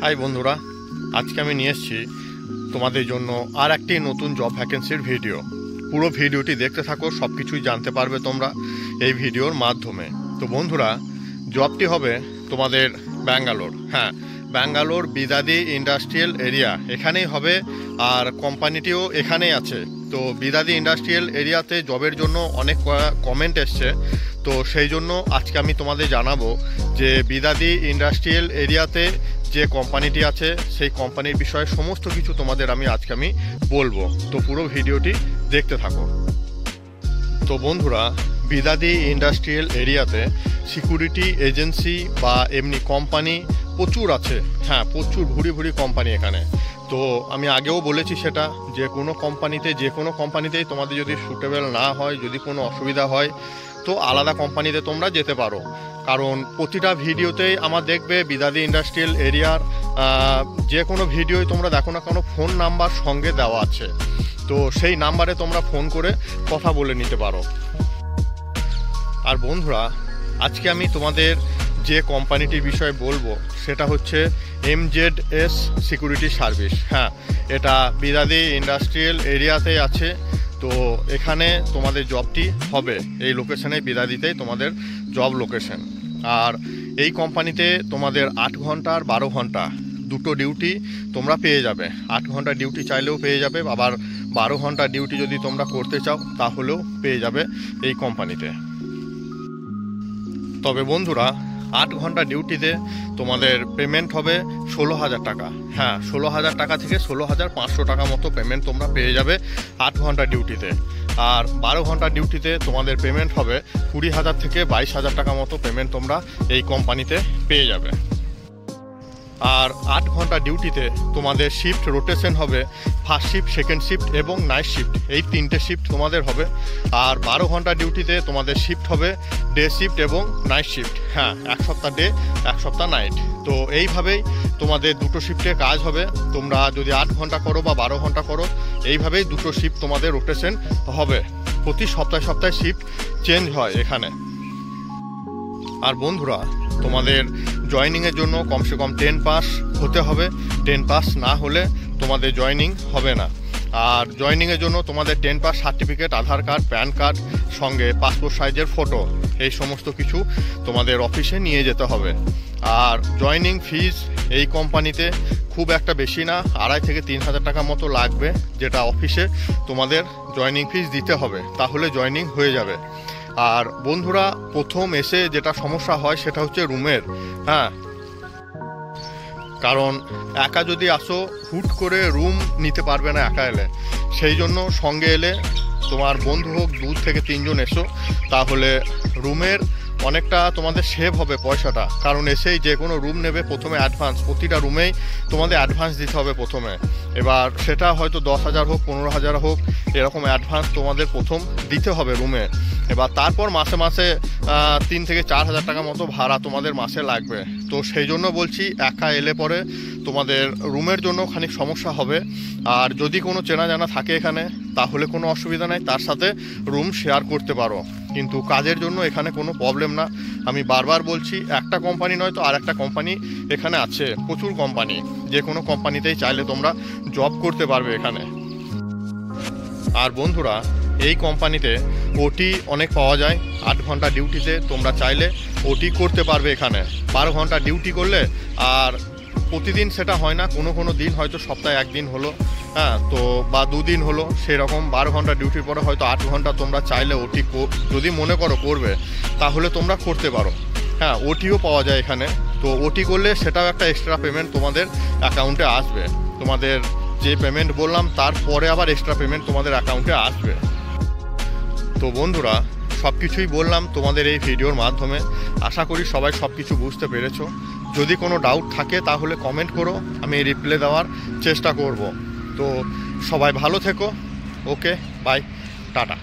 High বন্ধুরা, আজকে আমি নিয়ে এসেছি তোমাদের জন্য আর একটি নতুন জব ভ্যাকেন্সির ভিডিও। পুরো ভিডিওটি দেখতে থাকো, সব কিছুই জানতে পারবে তোমরা এই ভিডিওর মাধ্যমে। তো বন্ধুরা, জবটি হবে তোমাদের ব্যাঙ্গালোর, ব্যাঙ্গালোর বিদাদি ইন্ডাস্ট্রিয়াল এরিয়া, এখানেই হবে। আর কোম্পানিটিও এখানেই আছে। তো বিদাদি ইন্ডাস্ট্রিয়াল এরিয়াতে জবের জন্য অনেক কমেন্ট এসছে, তো সেই জন্য আজকে আমি তোমাদের জানাবো যে বিদাদি ইন্ডাস্ট্রিয়াল এরিয়াতে যে কোম্পানিটি আছে সেই কোম্পানির বিষয়ে সমস্ত কিছু তোমাদের আজকে আমি বলবো। তো পুরো ভিডিওটি দেখতে থাকো। তো বন্ধুরা, বিদাদি ইন্ডাস্ট্রিয়াল এরিয়াতে সিকিউরিটি এজেন্সি বা এমনি কোম্পানি প্রচুর আছে, প্রচুর ভুরি ভুরি কোম্পানি এখানে। তো আমি আগেও বলেছি সেটা, যে কোনো কোম্পানিতেই তোমাদের যদি সুটেবল না হয়, যদি কোনো অসুবিধা হয়, তো আলাদা কোম্পানিতে তোমরা যেতে পারো। কারণ প্রতিটা ভিডিওতেই আমার দেখবে বিদাদি ইন্ডাস্ট্রিয়াল এরিয়ার যে কোনো ভিডিওই তোমরা দেখো না, কোনো ফোন নাম্বার সঙ্গে দেওয়া আছে। তো সেই নাম্বারে তোমরা ফোন করে কথা বলে নিতে পারো। আর বন্ধুরা, আজকে আমি তোমাদের যে কোম্পানিটির বিষয়ে বলবো সেটা হচ্ছে MZS সিকিউরিটি সার্ভিস। এটা বিদাদি ইন্ডাস্ট্রিয়াল এরিয়াতে আছে। তো এখানে তোমাদের জবটি হবে এই লোকেশনে, বিদাদিতেই তোমাদের জব লোকেশন। আর এই কোম্পানিতে তোমাদের 8 ঘন্টা আর 12 ঘন্টা দুটো ডিউটি তোমরা পেয়ে যাবে। 8 ঘন্টা ডিউটি চাইলেও পেয়ে যাবে, আবার 12 ঘন্টা ডিউটি যদি তোমরা করতে চাও তাহলেও পেয়ে যাবে এই কোম্পানিতে। তবে বন্ধুরা, 8 ঘন্টা ডিউটিতে তোমাদের পেমেন্ট হবে 16,000 টাকা। 16,000 টাকা থেকে 16,500 টাকা মতো পেমেন্ট তোমরা পেয়ে যাবে 8 ঘন্টা ডিউটিতে। আর 12 ঘন্টা ডিউটিতে তোমাদের পেমেন্ট হবে 20,000 থেকে 22,000 টাকা মতো পেমেন্ট তোমরা এই কোম্পানিতে পেয়ে যাবে। আর 8 ঘন্টা ডিউটিতে তোমাদের শিফট রোটেশন হবে, ফার্স্ট শিফট, সেকেন্ড শিফট এবং নাইট শিফট, এই 3টে শিফট তোমাদের হবে। আর 12 ঘন্টা ডিউটিতে তোমাদের শিফট হবে ডে শিফট এবং নাইট শিফট। এক সপ্তাহ ডে, এক সপ্তাহ নাইট। তো এইভাবেই তোমাদের দুটো শিফটে কাজ হবে। তোমরা যদি 8 ঘন্টা করো বা 12 ঘন্টা করো, এইভাবেই দুটো শিফট তোমাদের রোটেশন হবে। প্রতি সপ্তাহে সপ্তাহে শিফট চেঞ্জ হয় এখানে। আর বন্ধুরা, তোমাদের জয়েনিংয়ের জন্য কমসে কম 10 পাস হতে হবে। 10 পাস না হলে তোমাদের জয়েনিং হবে না। আর জয়েনিংয়ের জন্য তোমাদের 10 পাস সার্টিফিকেট, আধার কার্ড, প্যান কার্ড, সঙ্গে পাসপোর্ট সাইজের ফটো, এই সমস্ত কিছু তোমাদের অফিসে নিয়ে যেতে হবে। আর জয়েনিং ফিজ এই কোম্পানিতে খুব একটা বেশি না, 2,500 থেকে 3,000 টাকা মতো লাগবে, যেটা অফিসে তোমাদের জয়েনিং ফিজ দিতে হবে, তাহলে জয়েনিং হয়ে যাবে। আর বন্ধুরা, প্রথম এসে যেটা সমস্যা হয় সেটা হচ্ছে রুমের। কারণ একা যদি আসো, হুট করে রুম নিতে পারবে না একা এলে। সেই জন্য সঙ্গে এলে, তোমার বন্ধু হোক, 2 থেকে 3 জন এসো, তাহলে রুমের অনেকটা তোমাদের সেভ হবে পয়সাটা। কারণ এসেই যে কোনো রুম নেবে, প্রথমে অ্যাডভান্স, প্রতিটা রুমেই তোমাদের অ্যাডভান্স দিতে হবে প্রথমে। এবার সেটা হয়তো 10,000 হোক, 15,000 হোক, এরকম অ্যাডভান্স তোমাদের প্রথম দিতে হবে রুমে। এবার তারপর মাসে মাসে 3,000 থেকে 4,000 টাকা মতো ভাড়া তোমাদের মাসে লাগবে। তো সেই জন্য বলছি, একা এলে পরে তোমাদের রুমের জন্য খানিক সমস্যা হবে। আর যদি কোনো চেনা জানা থাকে এখানে, তাহলে কোনো অসুবিধা নেই, তার সাথে রুম শেয়ার করতে পারো। কিন্তু কাজের জন্য এখানে কোনো প্রবলেম না। আমি বারবার বলছি, একটা কোম্পানি নয় তো আর একটা কোম্পানি এখানে আছে, প্রচুর কোম্পানি। যে কোনো কোম্পানিতেই চাইলে তোমরা জব করতে পারবে এখানে। আর বন্ধুরা, এই কোম্পানিতে ওটি অনেক পাওয়া যায়। 8 ঘন্টা ডিউটিতে তোমরা চাইলে ওটি করতে পারবে এখানে। 12 ঘন্টা ডিউটি করলে, আর প্রতিদিন সেটা হয় না, কোনো দিন হয়তো সপ্তাহে 1 দিন হলো, তো বা 2 দিন হলো, সেরকম 12 ঘন্টা ডিউটির পরে হয়তো 8 ঘন্টা তোমরা চাইলে ওটি যদি মনে করো করবে, তাহলে তোমরা করতে পারো। ওটিও পাওয়া যায় এখানে। তো ওটি করলে সেটাও একটা এক্সট্রা পেমেন্ট তোমাদের অ্যাকাউন্টে আসবে। তোমাদের যে পেমেন্ট বললাম তারপরে আবার এক্সট্রা পেমেন্ট তোমাদের অ্যাকাউন্টে আসবে। তো বন্ধুরা, সব কিছুই বললাম তোমাদের এই ভিডিওর মাধ্যমে। আশা করি সবাই সব কিছু বুঝতে পেরেছো। যদি কোনো ডাউট থাকে তাহলে কমেন্ট করো, আমি রিপ্লাই দেওয়ার চেষ্টা করব। তো সবাই ভালো থেকো। ওকে, বাই, টাটা।